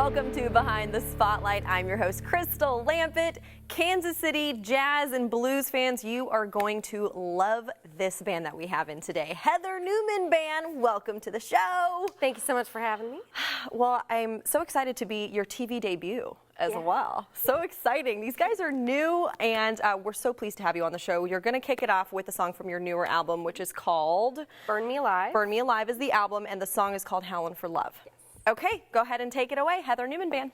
Welcome to Behind the Spotlight. I'm your host, Crystal Lampett. Kansas City jazz and blues fans, you are going to love this band that we have in today. Heather Newman Band, welcome to the show. Thank you so much for having me. Well, I'm so excited to be your TV debut as well. So exciting. These guys are new, and we're so pleased to have you on the show. You're going to kick it off with a song from your newer album, which is called Burn Me Alive. Burn Me Alive is the album, and the song is called Howlin' for Love. Yes. Okay, go ahead and take it away, Heather Newman Band.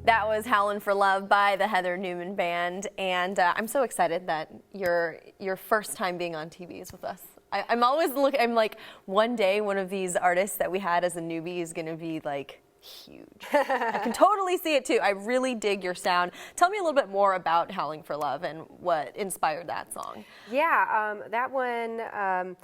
That was Howlin' for Love by the Heather Newman Band, and I'm so excited that your first time being on TV is with us. I'm always looking, I'm like, one day one of these artists that we had as a newbie is going to be like huge. I can totally see it too. I really dig your sound. Tell me a little bit more about Howling for Love and what inspired that song. Yeah, that one,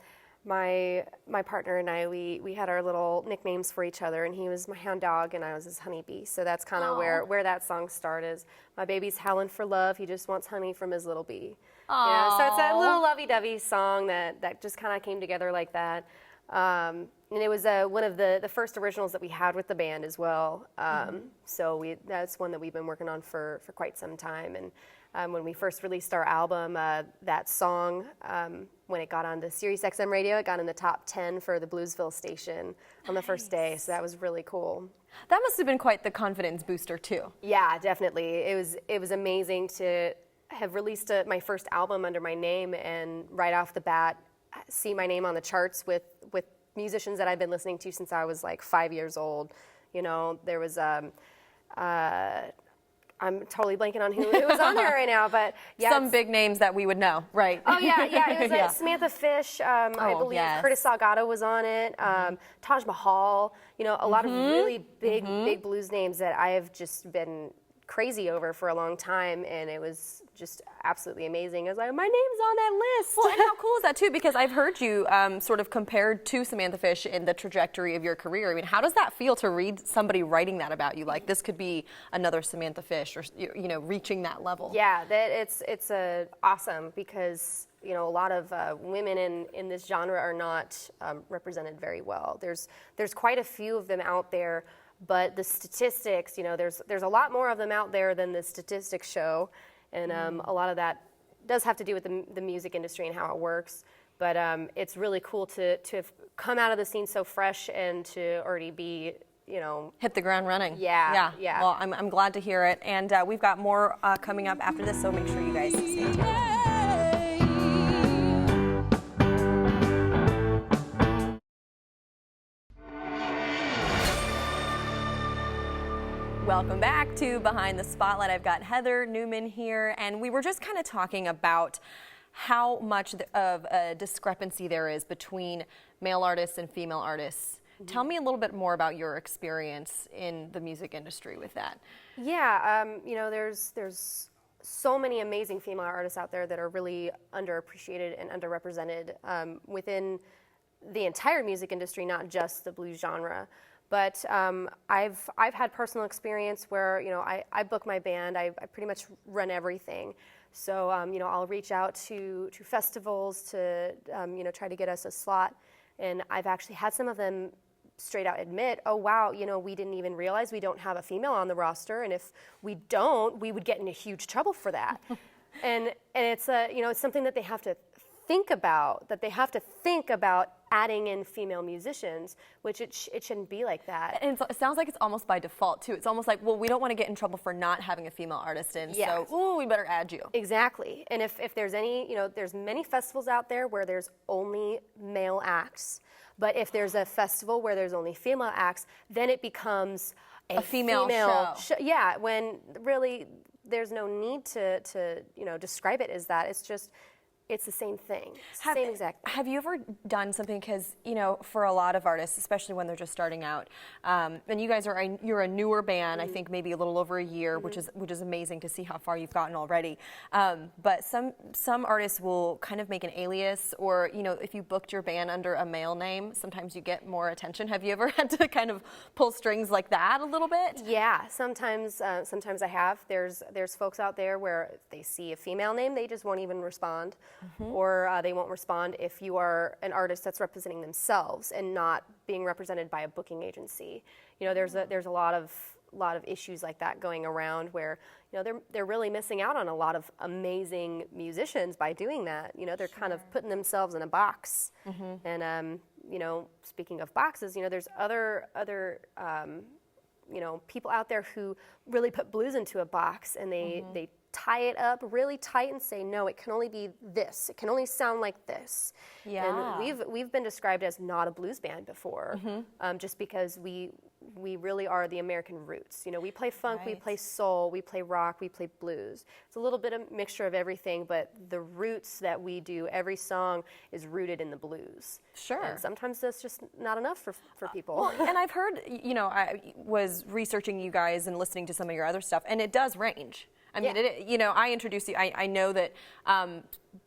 my partner and I, we had our little nicknames for each other, and he was my hound dog and I was his honeybee. So that's kind of where that song started. My baby's howling for love. He just wants honey from his little bee. You know, so it's that little lovey-dovey song that just kind of came together like that. And it was one of the first originals that we had with the band as well. So that's one that we've been working on for quite some time. And when we first released our album, that song, when it got on the Sirius XM radio, it got in the top 10 for the Bluesville station on the first day. So that was really cool. That must have been quite the confidence booster too. Yeah, definitely. It was amazing to have released my first album under my name and right off the bat see my name on the charts with musicians that I've been listening to since I was like 5 years old. You know, there was I'm totally blanking on who was on there right now, but yeah, some big names that we would know, right? Oh yeah, it was Samantha Fish. I believe yes. Curtis Salgado was on it. Taj Mahal. A lot of really big blues names that I have just been crazy over for a long time, and it was just absolutely amazing. I was like, my name's on that list. Well, and how cool is that too? Because I've heard you sort of compared to Samantha Fish in the trajectory of your career. I mean, how does that feel to read somebody writing that about you? Like, this could be another Samantha Fish, or reaching that level. Yeah, it's awesome, because a lot of women in this genre are not represented very well. There's quite a few of them out there. But the statistics, there's a lot more of them out there than the statistics show, and a lot of that does have to do with the music industry and how it works. But it's really cool to have come out of the scene so fresh and to already be, hit the ground running. Yeah. Well, I'm glad to hear it, and we've got more coming up after this, so make sure you guys stay tuned. Welcome back to Behind the Spotlight. I've got Heather Newman here, and we were just kind of talking about how much of a discrepancy there is between male artists and female artists. Mm-hmm. Tell me a little bit more about your experience in the music industry with that. Yeah, there's so many amazing female artists out there that are really underappreciated and underrepresented within the entire music industry, not just the blues genre. But I've had personal experience where I book my band. I pretty much run everything. So I'll reach out to festivals to try to get us a slot. And I've actually had some of them straight out admit, oh wow, we didn't even realize we don't have a female on the roster, and if we don't, we would get into huge trouble for that. and it's it's something that they have to think about. Adding in female musicians, which it shouldn't be like that. And it sounds like it's almost by default too. It's almost like, well, we don't want to get in trouble for not having a female artist in, so we better add you. Exactly. And if there's any, there's many festivals out there where there's only male acts, but if there's a festival where there's only female acts, then it becomes a female show. Yeah, when really there's no need to describe it as that. It's the same thing, same exact thing. Have you ever done something, because, for a lot of artists, especially when they're just starting out, and you guys you're a newer band, I think maybe a little over a year, which is amazing to see how far you've gotten already. But some artists will kind of make an alias, or, if you booked your band under a male name, sometimes you get more attention. Have you ever had to kind of pull strings like that a little bit? Yeah, sometimes I have. There's folks out there where if they see a female name, they just won't even respond. Or they won't respond if you are an artist that's representing themselves and not being represented by a booking agency. There's a lot of issues like that going around where they're really missing out on a lot of amazing musicians by doing that. They're kind of putting themselves in a box. And speaking of boxes, there's other people out there who really put blues into a box, and they tie it up really tight and say, no, it can only be this. It can only sound like this. Yeah. And we've been described as not a blues band before, just because we really are the American roots. We play funk, we play soul, we play rock, we play blues. It's a little bit of mixture of everything, but the roots that we do, every song is rooted in the blues. Sure. And sometimes that's just not enough for people. Well, and I've heard, I was researching you guys and listening to some of your other stuff, and it does range. I mean, I introduced you. I know that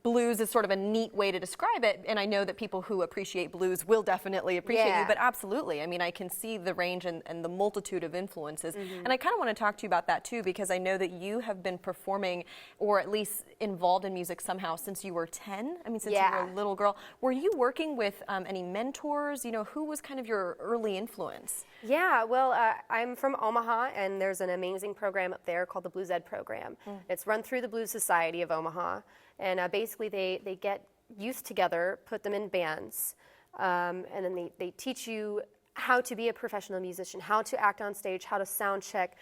blues is sort of a neat way to describe it, and I know that people who appreciate blues will definitely appreciate you, but absolutely. I mean, I can see the range and the multitude of influences, and I kind of want to talk to you about that too, because I know that you have been performing, or at least involved in music somehow, since you were 10. I mean, since you were a little girl. Were you working with any mentors? Who was kind of your early influence? Yeah, well, I'm from Omaha, and there's an amazing program up there called the Blues Ed program. It's run through the Blues Society of Omaha, and basically they get youth together, put them in bands, and then they teach you how to be a professional musician, how to act on stage, how to sound check,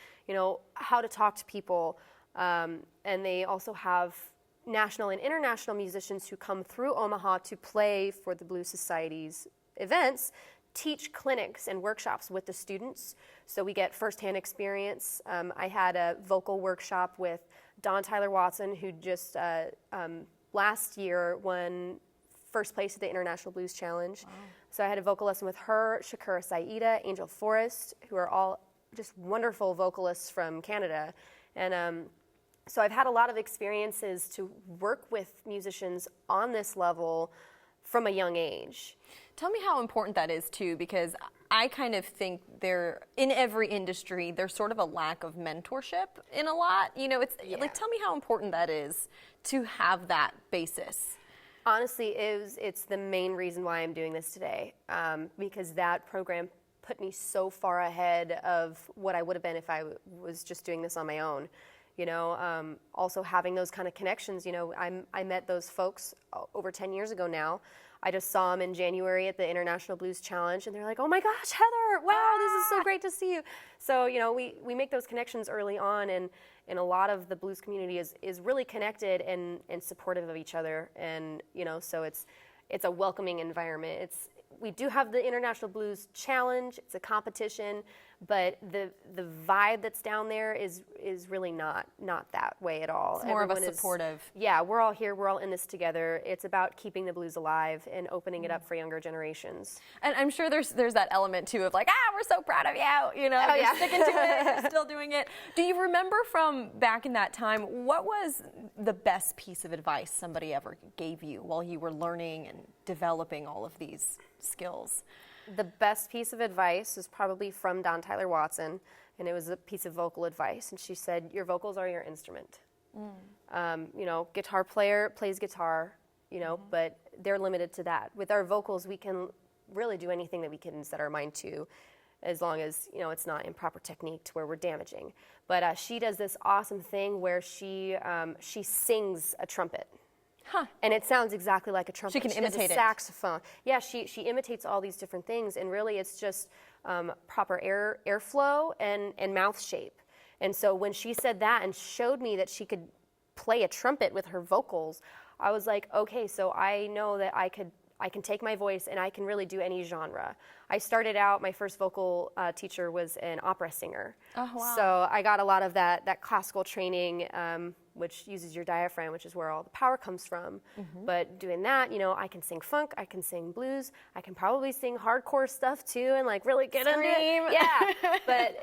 how to talk to people, and they also have national and international musicians who come through Omaha to play for the Blues Society's events, teach clinics and workshops with the students, so we get firsthand experience. I had a vocal workshop with Dawn Tyler Watson, who just last year won first place at the International Blues Challenge. Wow. So I had a vocal lesson with her, Shakura Saida, Angel Forrest, who are all just wonderful vocalists from Canada. And so I've had a lot of experiences to work with musicians on this level from a young age. Tell me how important that is too, because I kind of think in every industry, there's sort of a lack of mentorship in a lot. You know, it's like, tell me how important that is to have that basis. Honestly, it's the main reason why I'm doing this today, because that program put me so far ahead of what I would have been if I was just doing this on my own. You know, also having those kind of connections. You know, I met those folks over 10 years ago now. I just saw them in January at the International Blues Challenge, and they're like, "Oh my gosh, Heather! Wow, this is so great to see you." So, you know, we make those connections early on, and a lot of the blues community is really connected and supportive of each other, and you know, so it's a welcoming environment. We do have the International Blues Challenge. It's a competition, but the vibe that's down there is really not that way at all. It's more of a supportive. Yeah, we're all here. We're all in this together. It's about keeping the blues alive and opening it up for younger generations. And I'm sure there's that element too of like, we're so proud of you. You know, you're sticking to it. You're still doing it. Do you remember from back in that time, what was the best piece of advice somebody ever gave you while you were learning and developing all of these skills? The best piece of advice was probably from Dawn Tyler Watson, and it was a piece of vocal advice. And she said, "Your vocals are your instrument." You know, guitar player plays guitar, you know, but they're limited to that. With our vocals, we can really do anything that we can set our mind to, as long as, you know, it's not improper technique to where we're damaging. But she does this awesome thing where she sings a trumpet. And it sounds exactly like a trumpet. She can imitate it. Saxophone. Yeah, she imitates all these different things, and really it's just proper airflow and mouth shape. And so when she said that and showed me that she could play a trumpet with her vocals, I was like, okay, so I know that I can take my voice and I can really do any genre. I started out, my first vocal teacher was an opera singer. Oh, wow. So I got a lot of that classical training, which uses your diaphragm, which is where all the power comes from. But doing that, you know, I can sing funk, I can sing blues, I can probably sing hardcore stuff too, and like really get into it. Yeah, but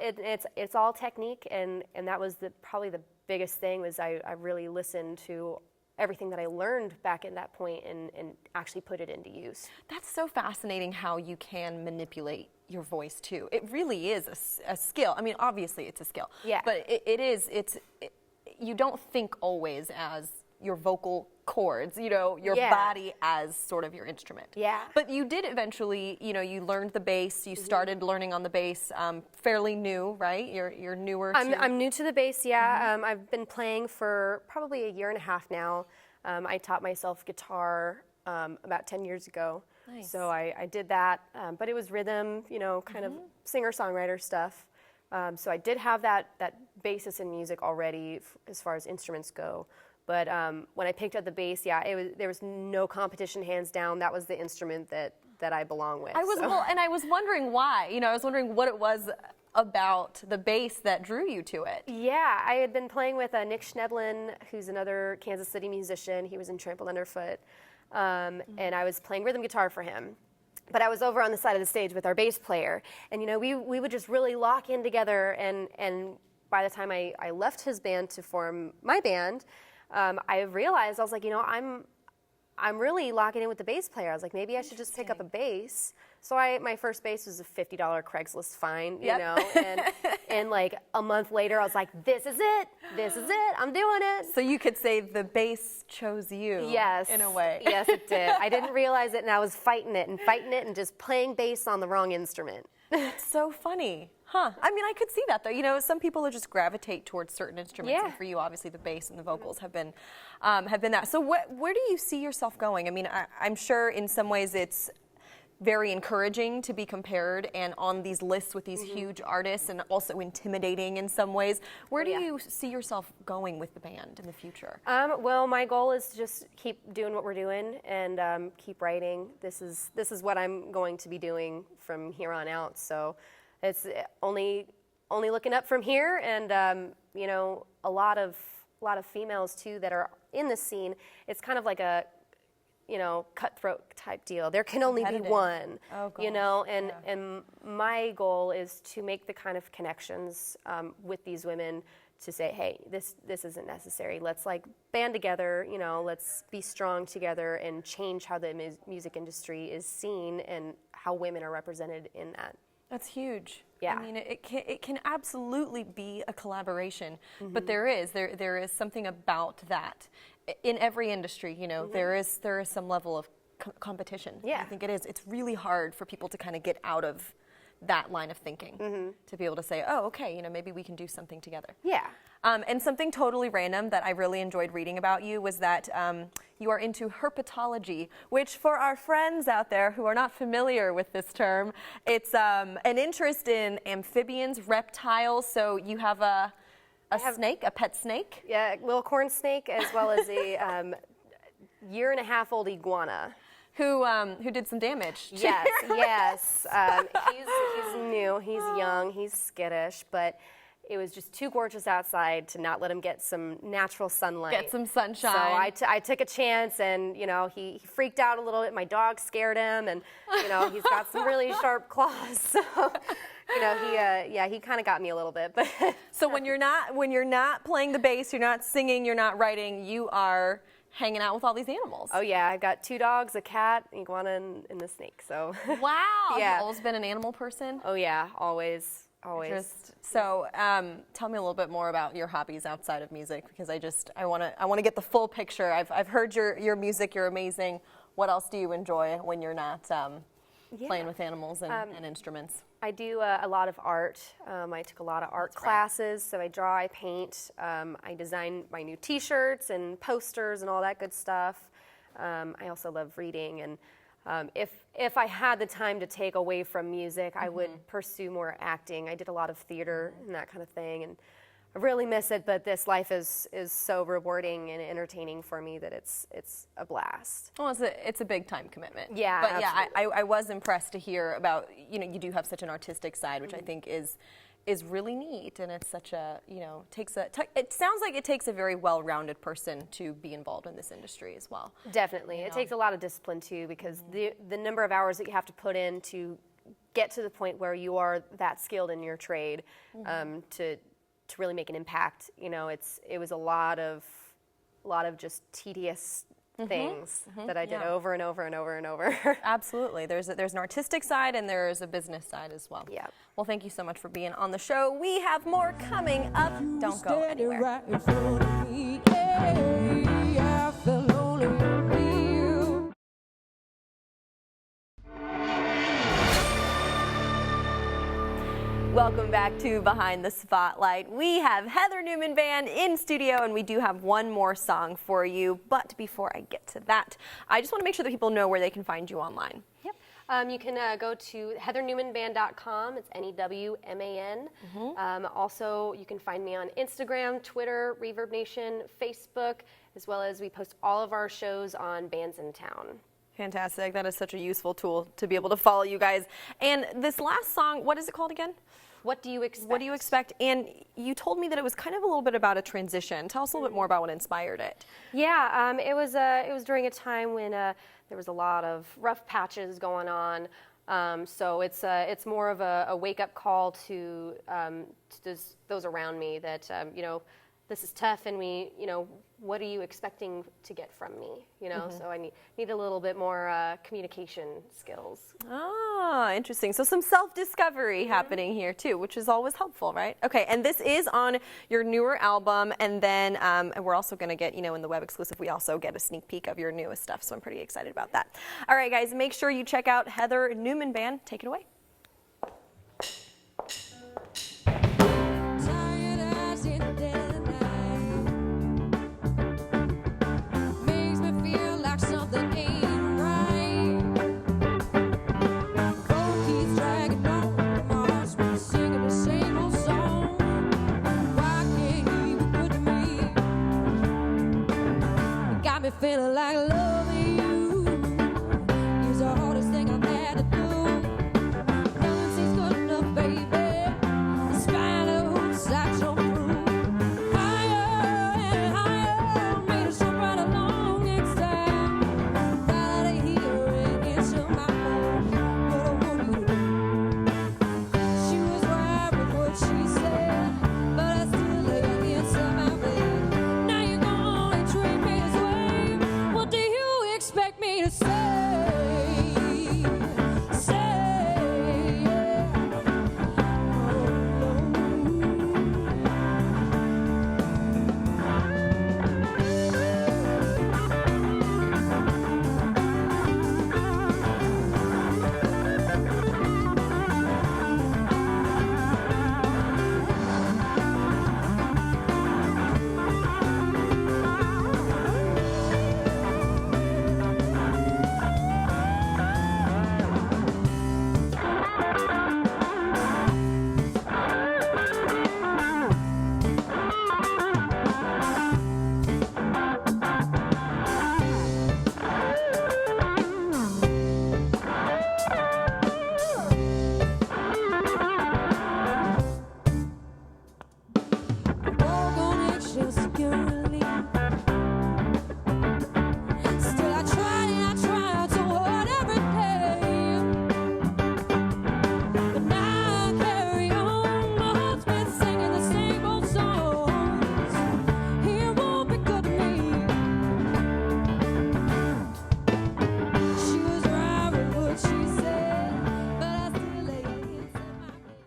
it's all technique, and that was probably the biggest thing was I really listened to everything that I learned back at that point and actually put it into use. That's so fascinating how you can manipulate your voice too. It really is a skill. I mean, obviously it's a skill. Yeah. But you don't think always as your vocal cords, you know, your body as sort of your instrument. Yeah. But you did eventually, you know, you learned the bass, you started learning on the bass, fairly new, right? You're newer to... I'm new to the bass, yeah. I've been playing for probably a year and a half now. I taught myself guitar about 10 years ago. Nice. So I did that, but it was rhythm, you know, kind of singer-songwriter stuff. So I did have that basis in music already as far as instruments go. But when I picked up the bass, there was no competition, hands down. That was the instrument that I belong with. And I was wondering why. You know, I was wondering what it was about the bass that drew you to it. Yeah, I had been playing with Nick Schneblin, who's another Kansas City musician. He was in Trampled Underfoot, and I was playing rhythm guitar for him. But I was over on the side of the stage with our bass player, and you know, we would just really lock in together. And by the time I left his band to form my band, I realized, I was like, you know, I'm really locking in with the bass player. I was like, maybe I should just pick up a bass. So my first bass was a $50 Craigslist find, you know, and like a month later, I was like, this is it, I'm doing it. So you could say the bass chose you, yes, in a way. Yes, it did. I didn't realize it, and I was fighting it and just playing bass on the wrong instrument. That's so funny. Huh. I mean, I could see that, though. You know, some people just gravitate towards certain instruments, and for you, obviously, the bass and the vocals have been that. So where do you see yourself going? I mean, I'm sure in some ways it's very encouraging to be compared and on these lists with these huge artists, and also intimidating in some ways. Where do you see yourself going with the band in the future? Well, my goal is to just keep doing what we're doing and keep writing. This is what I'm going to be doing from here on out. So it's only looking up from here, and you know, a lot of females too that are in the scene. It's kind of like a, you know, cutthroat type deal. There can only be one, you know, and my goal is to make the kind of connections with these women to say, hey, this isn't necessary. Let's like band together, you know, let's be strong together and change how the music industry is seen and how women are represented in that. That's huge. Yeah. I mean, it can absolutely be a collaboration, but there is something about that in every industry. You know, there is some level of competition. Yeah. I think it is. It's really hard for people to kind of get out of that line of thinking to be able to say, oh, okay, you know, maybe we can do something together. Yeah. And something totally random that I really enjoyed reading about you was that you are into herpetology, which for our friends out there who are not familiar with this term, it's an interest in amphibians, reptiles. So you have a snake, a pet snake? Yeah, little corn snake, as well as a year-and-a-half-old iguana. Who did some damage. Yes, yes. He's new, he's young, he's skittish, but it was just too gorgeous outside to not let him get some natural sunlight. Get some sunshine. So I took a chance, and you know, he freaked out a little bit. My dog scared him, and you know, he's got some really sharp claws. So you know, he kind of got me a little bit. But so when you're not playing the bass, you're not singing, you're not writing, you are hanging out with all these animals. Oh yeah, I've got 2 dogs, a cat, an iguana, and the snake. So wow. Yeah. You've always been an animal person? Oh yeah, always. So tell me a little bit more about your hobbies outside of music, because I want to get the full picture. I've heard your music. You're amazing. What else do you enjoy when you're not playing with animals and instruments? I do a lot of art. I took a lot of art classes, so I draw, I paint, I design my new T-shirts and posters and all that good stuff. I also love reading, and if I had the time to take away from music, I would pursue more acting. I did a lot of theater and that kind of thing, and I really miss it, but this life is so rewarding and entertaining for me that it's a blast. Well, it's a big time commitment. Yeah, but absolutely. I was impressed to hear about, you know, you do have such an artistic side, which I think is really neat, and it's such a, you know, it sounds like it takes a very well-rounded person to be involved in this industry as well. Definitely. It takes a lot of discipline too, because the number of hours that you have to put in to get to the point where you are that skilled in your trade, to really make an impact, you know, it was a lot of just tedious things that I did over and over and over and over. Absolutely. There's an artistic side and there's a business side as well. Yeah. Well, thank you so much for being on the show. We have more coming up. Don't go anywhere. Right in front of me. Yeah, I felt lonely with you. Welcome back to Behind the Spotlight. We have Heather Newman Band in studio, and we do have one more song for you. But before I get to that, I just want to make sure that people know where they can find you online. Yep. You can go to heathernewmanband.com. It's Newman. Also, you can find me on Instagram, Twitter, Reverb Nation, Facebook, as well as we post all of our shows on Bands in Town. Fantastic. That is such a useful tool to be able to follow you guys. And this last song, what is it called again? What do you expect? What do you expect? And you told me that it was kind of a little bit about a transition. Tell us a little bit more about what inspired it. Yeah, it was during a time when there was a lot of rough patches going on. So it's more of a wake-up call to those around me that you know, this is tough, and what are you expecting to get from me? You know, so I need a little bit more communication skills. Ah, interesting. So some self-discovery happening here too, which is always helpful, right? Okay, and this is on your newer album, and then and we're also going to get, in the web exclusive, we also get a sneak peek of your newest stuff, so I'm pretty excited about that. All right, guys, make sure you check out Heather Newman Band. Take it away.